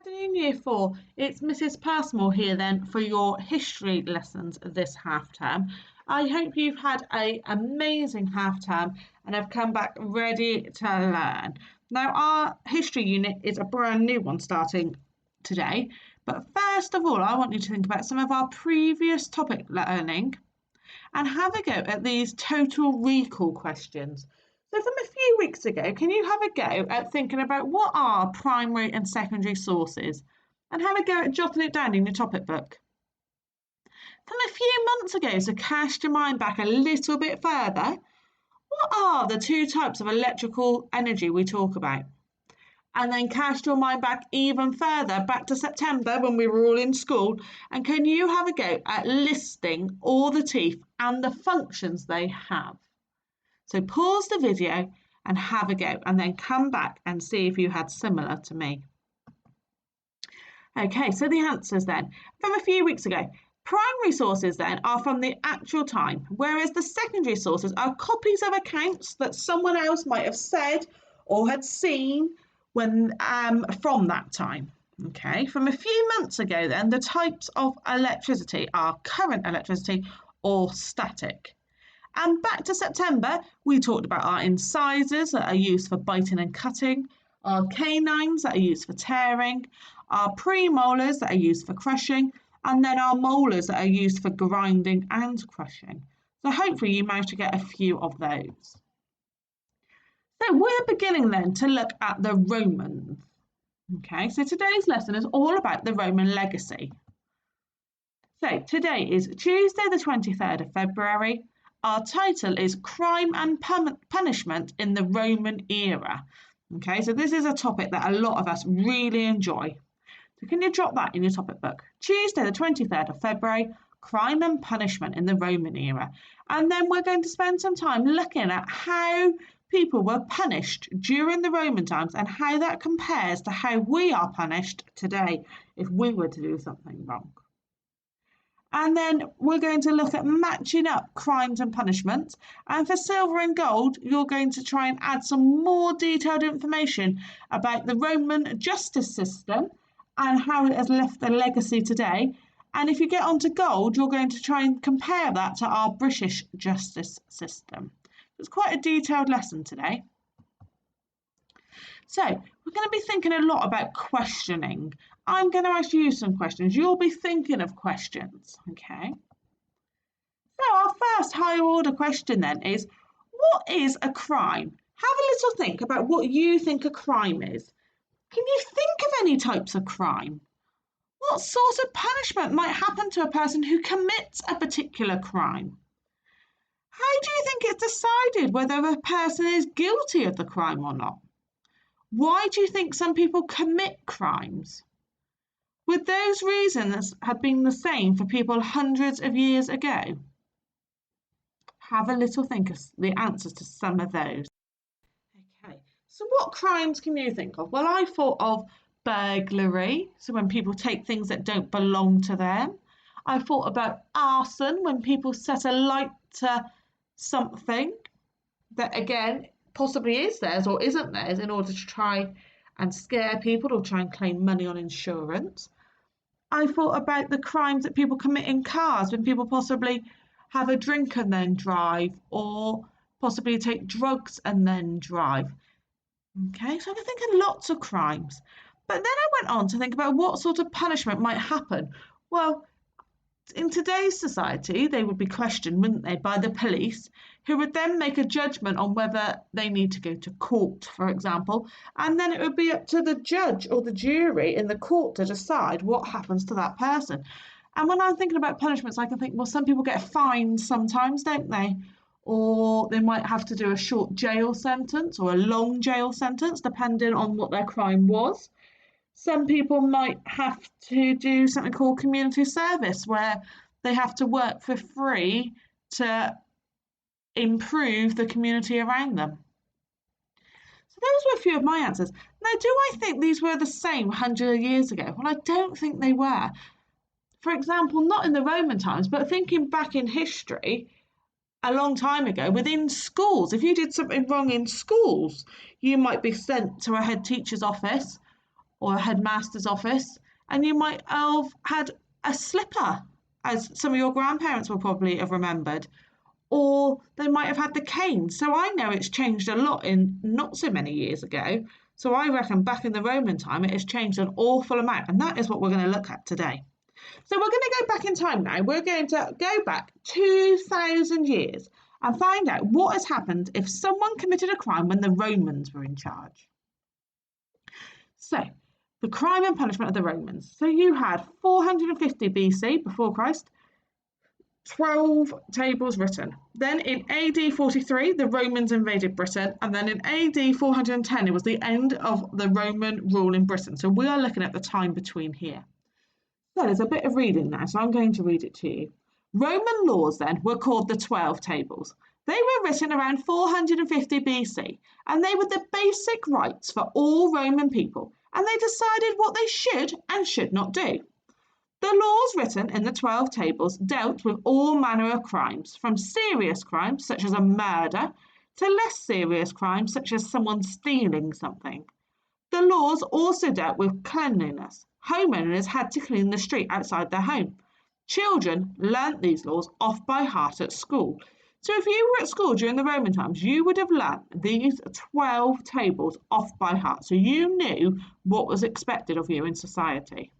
Afternoon, Year 4. It's Mrs. Passmore here then for your history lessons this half term. I hope you've had an amazing half term and have come back ready to learn. Now, our history unit is a brand new one starting today, but first of all, I want you to think about some of our previous topic learning and have a go at these total recall questions. So from a few weeks ago, can you have a go at thinking about what are primary and secondary sources and have a go at jotting it down in your topic book? From a few months ago, so cast your mind back a little bit further, what are the two types of electrical energy we talk about? And then cast your mind back even further, back to September when we were all in school, and can you have a go at listing all the teeth and the functions they have? So pause the video and have a go, and then come back and see if you had similar to me. Okay, so the answers then. From a few weeks ago, primary sources then are from the actual time, whereas the secondary sources are copies of accounts that someone else might have said or had seen when from that time. Okay, from a few months ago then, the types of electricity are current electricity or static. And back to September, we talked about our incisors that are used for biting and cutting, our canines that are used for tearing, our premolars that are used for crushing, and then our molars that are used for grinding and crushing. So hopefully you managed to get a few of those. So we're beginning then to look at the Romans. Okay, so today's lesson is all about the Roman legacy. So today is Tuesday the 23rd of February. Our title is Crime and Punishment in the Roman Era. Okay, so this is a topic that a lot of us really enjoy. So can you drop that in your topic book? Tuesday the 23rd of February, Crime and Punishment in the Roman Era. And then we're going to spend some time looking at how people were punished during the Roman times and how that compares to how we are punished today if we were to do something wrong. And then we're going to look at matching up crimes and punishments. And for silver and gold, you're going to try and add some more detailed information about the Roman justice system and how it has left a legacy today. And if you get onto gold, you're going to try and compare that to our British justice system. It's quite a detailed lesson today. So we're going to be thinking a lot about questioning. I'm going to ask you some questions. You'll be thinking of questions, okay? So our first higher order question then is, what is a crime? Have a little think about what you think a crime is. Can you think of any types of crime? What sort of punishment might happen to a person who commits a particular crime? How do you think it's decided whether a person is guilty of the crime or not? Why do you think some people commit crimes? Would those reasons have been the same for people hundreds of years ago? Have a little think of the answers to some of those. Okay, so what crimes can you think of? Well, I thought of burglary, so when people take things that don't belong to them. I thought about arson, when people set a light to something that, again, possibly is theirs or isn't theirs in order to try and scare people or try and claim money on insurance. I thought about the crimes that people commit in cars when people possibly have a drink and then drive, or possibly take drugs and then drive. Okay, so I can think of lots of crimes. But then I went on to think about what sort of punishment might happen. Well, in today's society, they would be questioned, wouldn't they, by the police, who would then make a judgment on whether they need to go to court, for example, and then it would be up to the judge or the jury in the court to decide what happens to that person. And when I'm thinking about punishments, I can think, well, some people get fined sometimes, don't they? Or they might have to do a short jail sentence or a long jail sentence, depending on what their crime was. Some people might have to do something called community service, where they have to work for free to improve the community around them. So those were a few of my answers. Now, do I think these were the same 100 years ago? Well, I don't think they were. For example, not in the Roman times, but thinking back in history, a long time ago, within schools, if you did something wrong in schools, you might be sent to a head teacher's office, or a headmaster's office, and you might have had a slipper, as some of your grandparents will probably have remembered, or they might have had the cane. So I know it's changed a lot in not so many years ago. So I reckon back in the Roman time, it has changed an awful amount, and that is what we're going to look at today. So we're going to go back in time now. We're going to go back 2,000 years and find out what has happened if someone committed a crime when the Romans were in charge. So, the crime and punishment of the Romans. So you had 450 BC, before Christ, 12 tables written. Then in AD 43, the Romans invaded Britain, and then in AD 410, it was the end of the Roman rule in Britain. So we are looking at the time between here. So there's a bit of reading now, so I'm going to read it to you. Roman laws then were called the 12 tables. They were written around 450 BC, and they were the basic rights for all Roman people, and they decided what they should and should not do. The laws written in the 12 tables dealt with all manner of crimes, from serious crimes such as a murder to less serious crimes such as someone stealing something. The laws also dealt with cleanliness. Homeowners had to clean the street outside their home. Children learnt these laws off by heart at school. So if you were at school during the Roman times, you would have learnt these 12 tables off by heart. So you knew what was expected of you in society.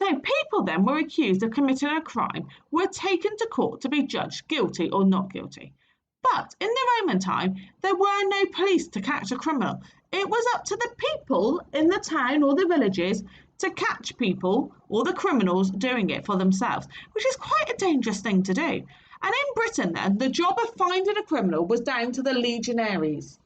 So people then were accused of committing a crime, were taken to court to be judged guilty or not guilty. But in the Roman time, there were no police to catch a criminal. It was up to the people in the town or the villages to catch people or the criminals doing it for themselves, which is quite a dangerous thing to do. And in Britain then, the job of finding a criminal was down to the legionaries.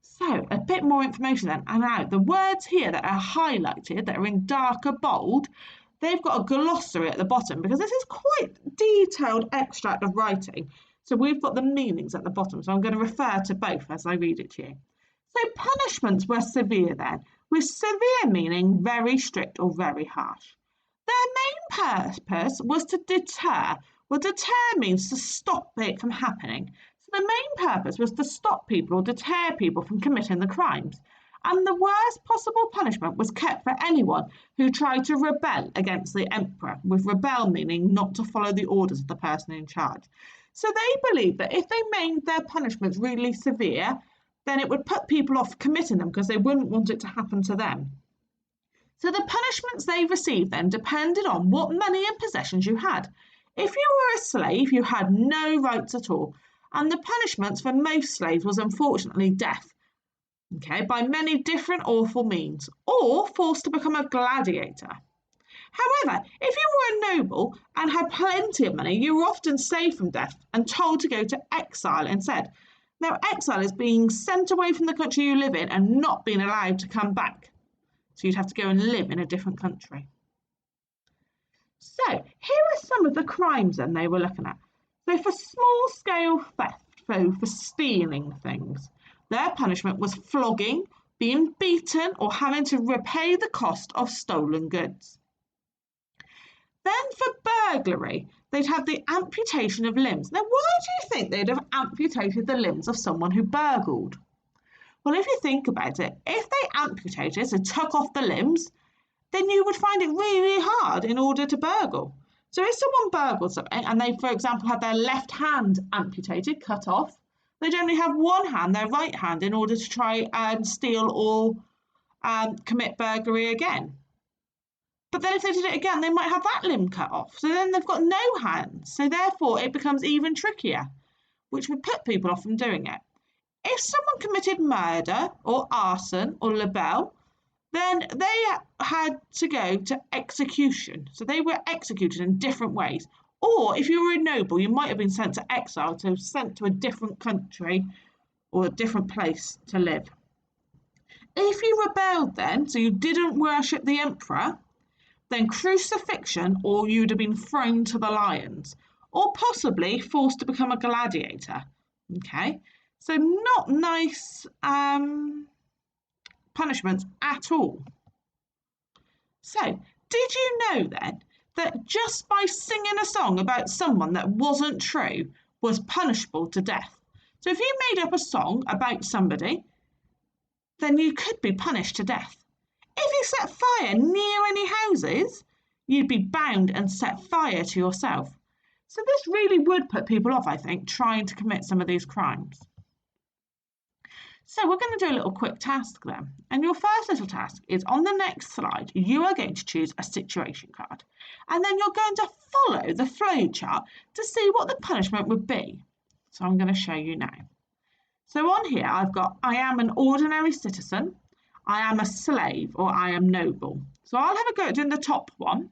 So, a bit more information then. And now, the words here that are highlighted, that are in darker bold, they've got a glossary at the bottom because this is quite detailed extract of writing. So we've got the meanings at the bottom. So I'm going to refer to both as I read it to you. So punishments were severe then, with severe meaning very strict or very harsh. Their main purpose was to deter. Well, deter means to stop it from happening. So the main purpose was to stop people or deter people from committing the crimes. And the worst possible punishment was kept for anyone who tried to rebel against the emperor, with rebel meaning not to follow the orders of the person in charge. So they believed that if they made their punishments really severe, then it would put people off committing them because they wouldn't want it to happen to them. So the punishments they received then depended on what money and possessions you had. If you were a slave, you had no rights at all, and the punishments for most slaves was unfortunately death. Okay, by many different awful means, or forced to become a gladiator. However, if you were a noble and had plenty of money, you were often saved from death and told to go to exile instead. Now, exile is being sent away from the country you live in and not being allowed to come back. So you'd have to go and live in a different country. So, here are some of the crimes then they were looking at. So, for small-scale theft, so for stealing things, their punishment was flogging, being beaten, or having to repay the cost of stolen goods. Then for burglary, they'd have the amputation of limbs. Now, why do you think they'd have amputated the limbs of someone who burgled? Well, if you think about it, if they amputated, so took off the limbs, then you would find it really hard in order to burgle. So if someone burgled something and they, for example, had their left hand amputated, cut off, they'd only have one hand, their right hand, in order to try and steal or commit burglary again. But then if they did it again, they might have that limb cut off. So then they've got no hands. So therefore, it becomes even trickier, which would put people off from doing it. If someone committed murder or arson or libel, then they had to go to execution. So they were executed in different ways. Or if you were a noble, you might have been sent to exile, so sent to a different country or a different place to live. If you rebelled then, so you didn't worship the emperor, then crucifixion, or you'd have been thrown to the lions, or possibly forced to become a gladiator. Okay, so not nice punishments at all. So, did you know then that just by singing a song about someone that wasn't true was punishable to death? So if you made up a song about somebody then you could be punished to death. If you set fire near any houses, you'd be bound and set fire to yourself. So this really would put people off, I think, trying to commit some of these crimes. So we're going to do a little quick task then. And your first little task is on the next slide, you are going to choose a situation card. And then you're going to follow the flow chart to see what the punishment would be. So I'm going to show you now. So on here, I've got, I am an ordinary citizen, I am a slave, or I am noble. So I'll have a go at doing the top one.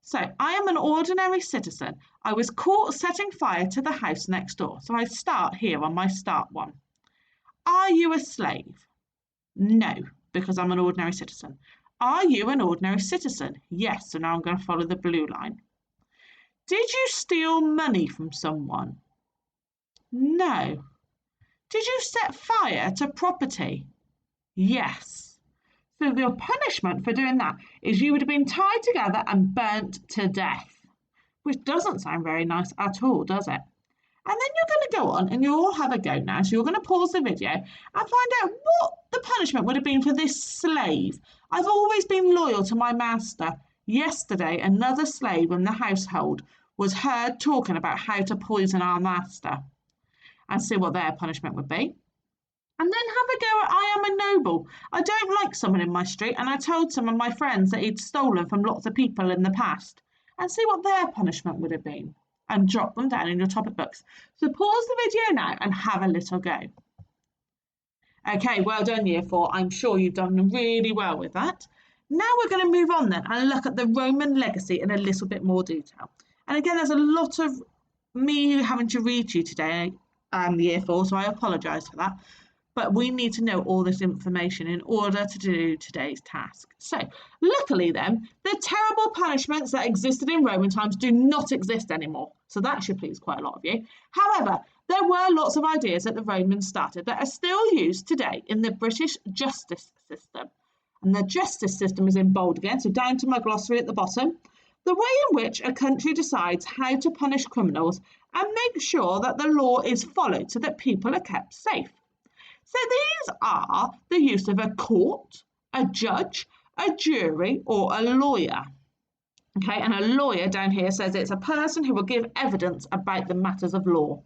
So I am an ordinary citizen. I was caught setting fire to the house next door. So I start here on my start one. Are you a slave? No, because I'm an ordinary citizen. Are you an ordinary citizen? Yes, so now I'm going to follow the blue line. Did you steal money from someone? No. Did you set fire to property? Yes. So the punishment for doing that is you would have been tied together and burnt to death, which doesn't sound very nice at all, does it? And then you're going to go on and you'll all have a go now. So you're going to pause the video and find out what the punishment would have been for this slave. I've always been loyal to my master. Yesterday, another slave in the household was heard talking about how to poison our master, and see what their punishment would be. And then have a go at I am a noble. I don't like someone in my street, and I told some of my friends that he'd stolen from lots of people in the past, and see what their punishment would have been, and jot them down in your topic books. So pause the video now and have a little go. Okay, well done Year 4. I'm sure you've done really well with that. Now we're going to move on then and look at the Roman legacy in a little bit more detail. And again, there's a lot of me having to read to you today, Year 4, so I apologise for that. But we need to know all this information in order to do today's task. So, luckily then, the terrible punishments that existed in Roman times do not exist anymore. So that should please quite a lot of you. However, there were lots of ideas that the Romans started that are still used today in the British justice system. And the justice system is in bold again, so down to my glossary at the bottom. The way in which a country decides how to punish criminals and make sure that the law is followed so that people are kept safe. So these are the use of a court, a judge, a jury, or a lawyer. Okay, and a lawyer down here says it's a person who will give evidence about the matters of law.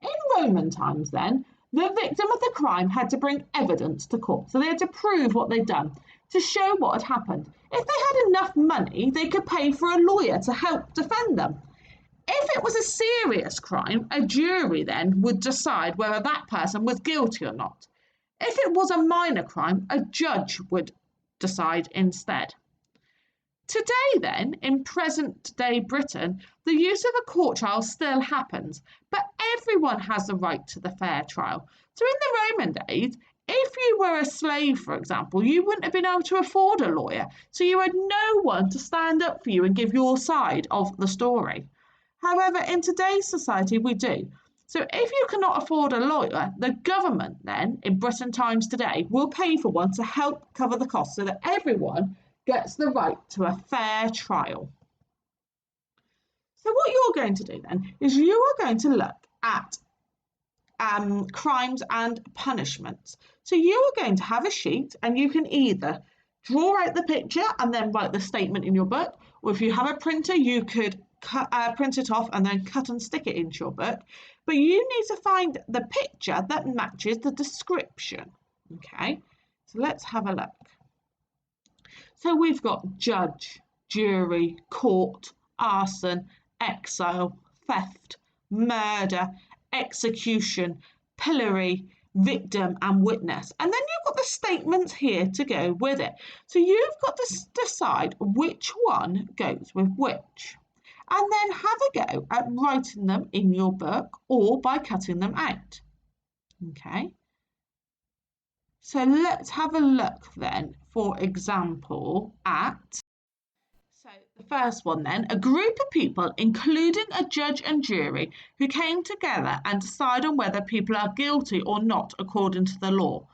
In Roman times then, the victim of the crime had to bring evidence to court. So they had to prove what they'd done, to show what had happened. If they had enough money, they could pay for a lawyer to help defend them. If it was a serious crime, a jury then would decide whether that person was guilty or not. If it was a minor crime, a judge would decide instead. Today then, in present-day Britain, the use of a court trial still happens, but everyone has the right to the fair trial. So in the Roman days, if you were a slave, for example, you wouldn't have been able to afford a lawyer, so you had no one to stand up for you and give your side of the story. However, in today's society, we do. So if you cannot afford a lawyer, the government then, in Britain times today, will pay for one to help cover the costs so that everyone gets the right to a fair trial. So what you're going to do then is you are going to look at crimes and punishments. So you are going to have a sheet and you can either draw out the picture and then write the statement in your book, or if you have a printer, you could print it off and then cut and stick it into your book. But you need to find the picture that matches the description. Okay, so let's have a look. So we've got judge, jury, court, arson, exile, theft, murder, execution, pillory, victim and witness. And then you've got the statements here to go with it. So you've got to decide which one goes with which. And then have a go at writing them in your book or by cutting them out. Okay. So let's have a look then, for example, at, so the first one then, a group of people, including a judge and jury, who came together and decide on whether people are guilty or not according to the law.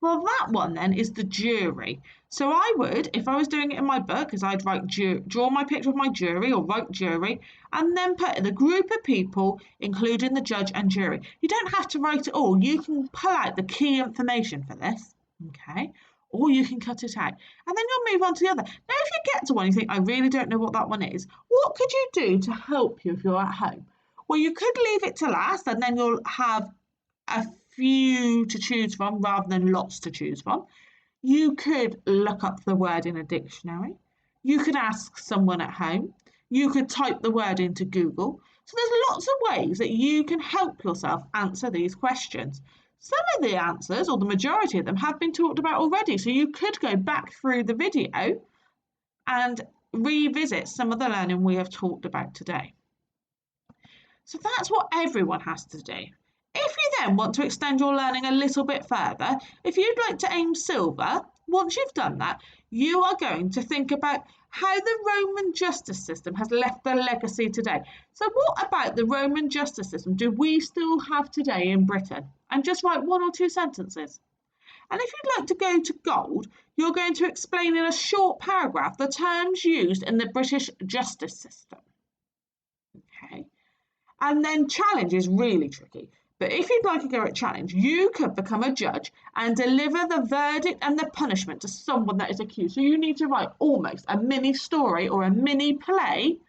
Well, that one then is the jury. So I would, if I was doing it in my book, is I'd write draw my picture of my jury or write jury, and then put the group of people, including the judge and jury. You don't have to write it all. You can pull out the key information for this. Okay, or you can cut it out and then you'll move on to the other. Now, if you get to one you think, I really don't know what that one is, what could you do to help you if you're at home? Well, you could leave it to last and then you'll have a few to choose from rather than lots to choose from. You could look up the word in a dictionary. You could ask someone at home. You could type the word into Google. So there's lots of ways that you can help yourself answer these questions. Some of the answers, or the majority of them, have been talked about already. So you could go back through the video and revisit some of the learning we have talked about today. So that's what everyone has to do. If you then want to extend your learning a little bit further, if you'd like to aim silver, once you've done that, you are going to think about how the Roman justice system has left a legacy today. So what about the Roman justice system do we still have today in Britain? And just write 1 or 2 sentences. And if you'd like to go to gold, you're going to explain in a short paragraph the terms used in the British justice system. Okay. And then challenge is really tricky. But if you'd like to go at challenge, you could become a judge and deliver the verdict and the punishment to someone that is accused. So you need to write almost a mini story or a mini play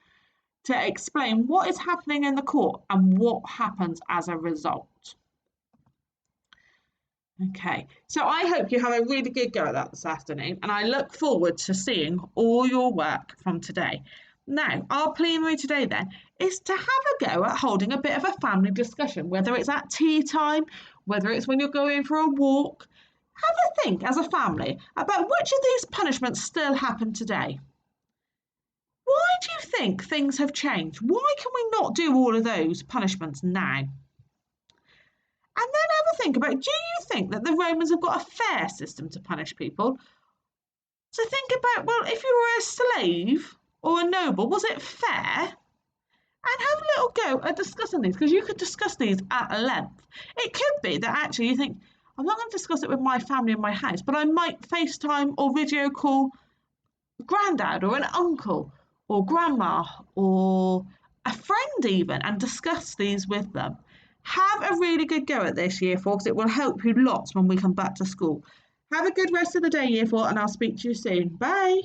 to explain what is happening in the court and what happens as a result. Okay, so I hope you have a really good go at that this afternoon, and I look forward to seeing all your work from today. Now, our plenary today then is to have a go at holding a bit of a family discussion, whether it's at tea time, whether it's when you're going for a walk. Have a think as a family about which of these punishments still happen today. Why do you think things have changed? Why can we not do all of those punishments now? And then have a think about, do you think that the Romans have got a fair system to punish people? So think about, well, if you were a slave or a noble, was it fair? And have a little go at discussing these, because you could discuss these at length. It could be that actually you think, I'm not going to discuss it with my family in my house, but I might FaceTime or video call granddad or an uncle or grandma or a friend even and discuss these with them. Have a really good go at this, Year 4, because it will help you lots when we come back to school. Have a good rest of the day, Year 4, and I'll speak to you soon. Bye.